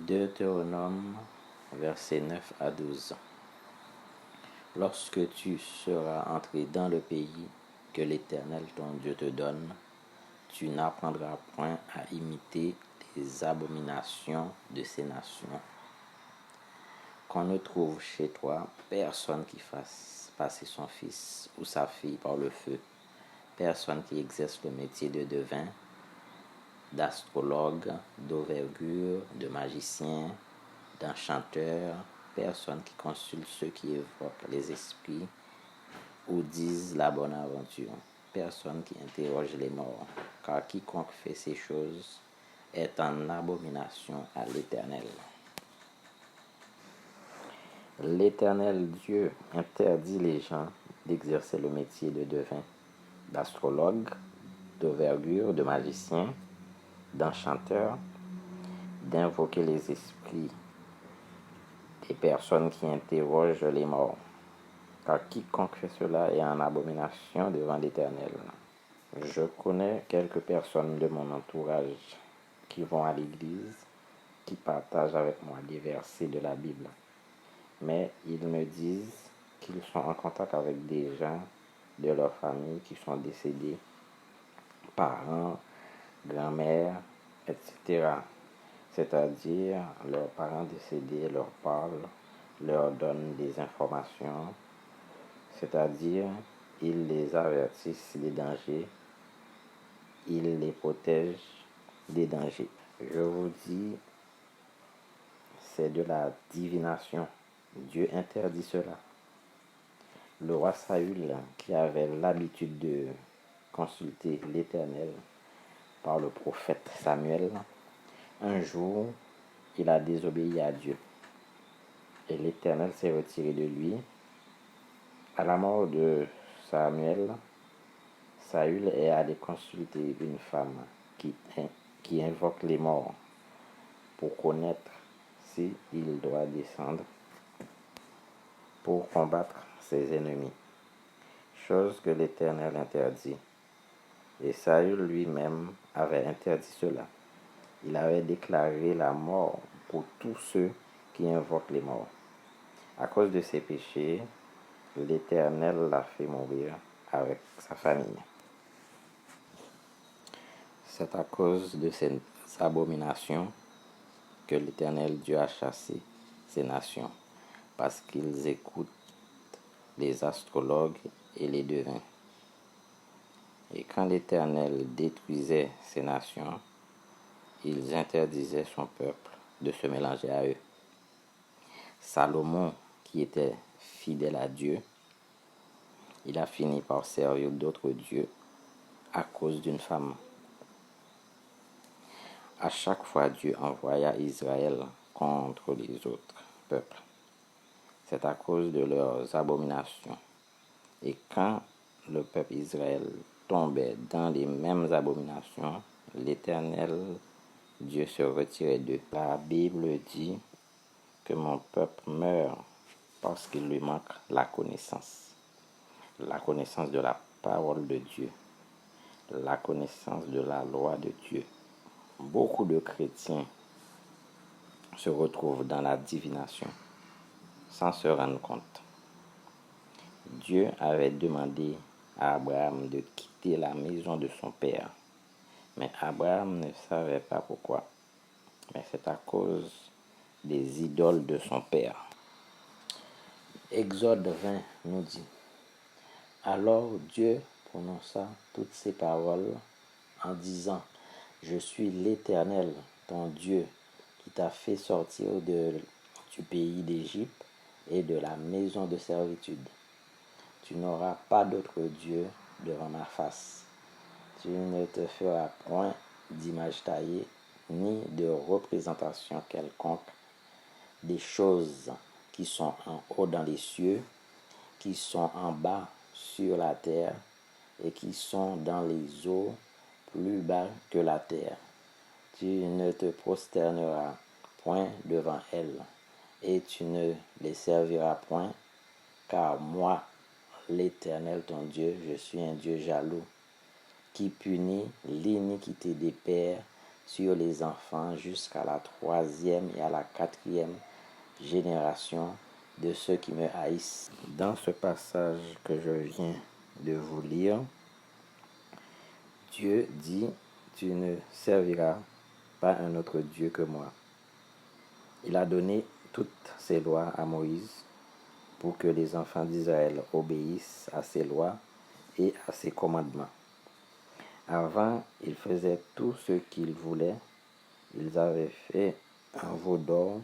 Deutéronome, versets 9 à 12. Lorsque tu seras entré dans le pays que l'Éternel ton Dieu te donne, tu n'apprendras point à imiter les abominations de ces nations. Qu'on ne trouve chez toi personne qui fasse passer son fils ou sa fille par le feu, personne qui exerce le métier de devin, d'astrologue, d'auvergure, de magicien, d'enchanteur, personne qui consulte ceux qui évoquent les esprits ou disent la bonne aventure, personne qui interroge les morts, car quiconque fait ces choses est en abomination à l'Éternel. L'Éternel Dieu interdit les gens d'exercer le métier de devin, d'astrologue, d'auvergure, de magicien, d'enchanteur, d'invoquer les esprits des personnes qui interrogent les morts, car quiconque fait cela est en abomination devant l'Éternel. Je connais quelques personnes de mon entourage qui vont à l'église, qui partagent avec moi des versets de la Bible, mais ils me disent qu'ils sont en contact avec des gens de leur famille qui sont décédés, parents, grand-mères, etc. C'est-à-dire, leurs parents décédés leur parlent, leur donnent des informations, c'est-à-dire, ils les avertissent des dangers, ils les protègent des dangers. Je vous dis, c'est de la divination. Dieu interdit cela. Le roi Saül, qui avait l'habitude de consulter l'Éternel par le prophète Samuel, un jour, il a désobéi à Dieu. Et l'Éternel s'est retiré de lui. À la mort de Samuel, Saül est allé consulter une femme qui invoque les morts pour connaître s'il doit descendre pour combattre ses ennemis, chose que l'Éternel interdit. Et Saül lui-même avait interdit cela. Il avait déclaré la mort pour tous ceux qui invoquent les morts. À cause de ses péchés, l'Éternel l'a fait mourir avec sa famille. C'est à cause de ces abominations que l'Éternel Dieu a chassé ces nations, parce qu'ils écoutent les astrologues et les devins. Et quand l'Éternel détruisait ces nations, ils interdisaient son peuple de se mélanger à eux. Salomon, qui était fidèle à Dieu, il a fini par servir d'autres dieux à cause d'une femme. À chaque fois, Dieu envoya Israël contre les autres peuples. C'est à cause de leurs abominations. Et quand le peuple Israël tombait dans les mêmes abominations, l'Éternel Dieu se retirait d'eux. La Bible dit que mon peuple meurt parce qu'il lui manque la connaissance de la parole de Dieu, la connaissance de la loi de Dieu. Beaucoup de chrétiens se retrouvent dans la divination sans se rendre compte. Dieu avait demandé à Abraham de quitter la maison de son père, mais Abraham ne savait pas pourquoi. Mais c'est à cause des idoles de son père. Exode 20 nous dit: Alors Dieu prononça toutes ces paroles en disant: Je suis l'Éternel, ton Dieu, qui t'a fait sortir du pays d'Égypte et de la maison de servitude. Tu n'auras pas d'autre Dieu devant ma face. Tu ne te feras point d'image taillée, ni de représentation quelconque des choses qui sont en haut dans les cieux, qui sont en bas sur la terre, et qui sont dans les eaux plus bas que la terre. Tu ne te prosterneras point devant elles, et tu ne les serviras point, car moi, l'Éternel ton Dieu, je suis un Dieu jaloux, qui punit l'iniquité des pères sur les enfants jusqu'à la 3e et à la 4e génération de ceux qui me haïssent. Dans ce passage que je viens de vous lire, Dieu dit, tu ne serviras pas un autre Dieu que moi. Il a donné toutes ces lois à Moïse pour que les enfants d'Israël obéissent à ses lois et à ses commandements. Avant, ils faisaient tout ce qu'ils voulaient. Ils avaient fait un veau d'or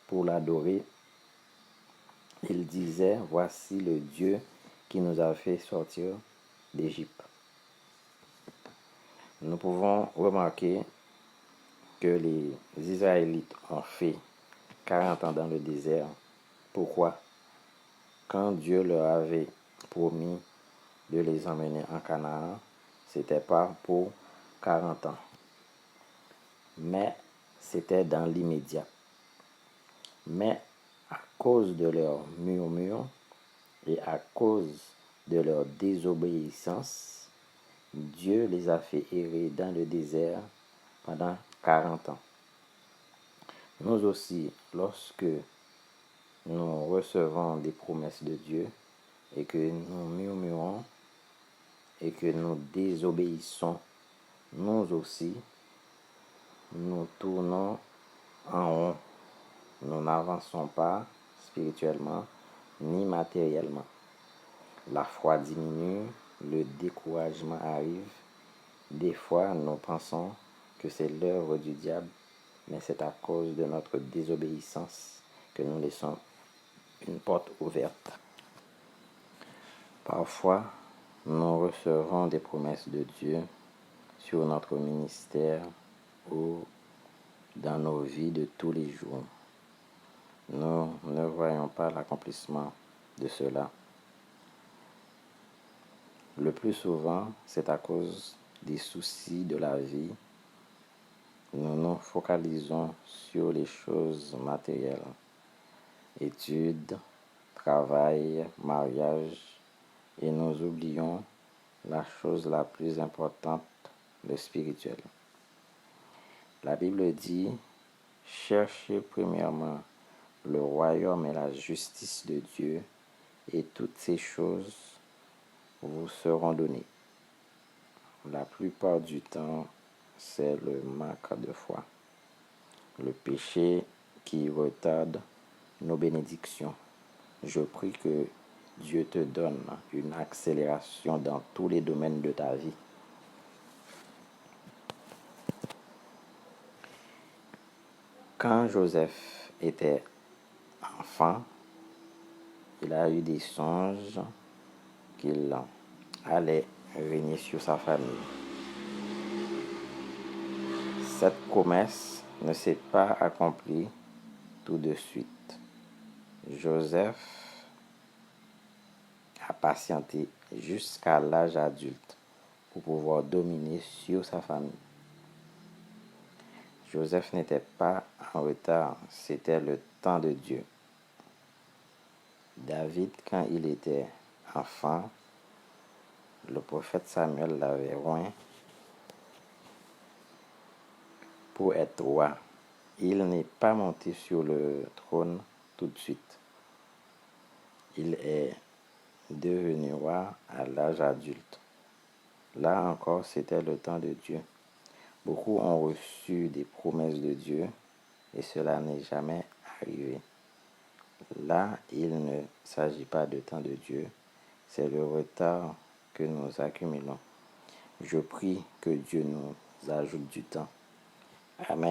pour l'adorer. Ils disaient, voici le Dieu qui nous a fait sortir d'Égypte. Nous pouvons remarquer que les Israélites ont fait 40 ans dans le désert. Pourquoi? Quand Dieu leur avait promis de les emmener en Canaan, c'était pas pour 40 ans, mais c'était dans l'immédiat. Mais à cause de leur murmure et à cause de leur désobéissance, Dieu les a fait errer dans le désert pendant 40 ans. Nous aussi, lorsque nous recevons des promesses de Dieu et que nous murmurons et que nous désobéissons, nous aussi, nous tournons en rond. Nous n'avançons pas spirituellement ni matériellement. La foi diminue, le découragement arrive. Des fois, nous pensons que c'est l'œuvre du diable, mais c'est à cause de notre désobéissance que nous laissons une porte ouverte. Parfois, nous recevons des promesses de Dieu sur notre ministère ou dans nos vies de tous les jours. Nous ne voyons pas l'accomplissement de cela. Le plus souvent, c'est à cause des soucis de la vie. Nous nous focalisons sur les choses matérielles, études, travail, mariage, et nous oublions la chose la plus importante, le spirituel. La Bible dit, cherchez premièrement le royaume et la justice de Dieu, et toutes ces choses vous seront données. La plupart du temps, c'est le manque de foi, le péché qui retarde nos bénédictions. Je prie que Dieu te donne une accélération dans tous les domaines de ta vie. Quand Joseph était enfant, il a eu des songes qu'il allait régner sur sa famille. Cette promesse ne s'est pas accomplie tout de suite. Joseph a patienté jusqu'à l'âge adulte pour pouvoir dominer sur sa famille. Joseph n'était pas en retard, c'était le temps de Dieu. David, quand il était enfant, le prophète Samuel l'avait oint pour être roi. Il n'est pas monté sur le trône tout de suite. Il est devenu roi à l'âge adulte. Là encore, c'était le temps de Dieu. Beaucoup ont reçu des promesses de Dieu et cela n'est jamais arrivé. Là, il ne s'agit pas de temps de Dieu, c'est le retard que nous accumulons. Je prie que Dieu nous ajoute du temps. Amen.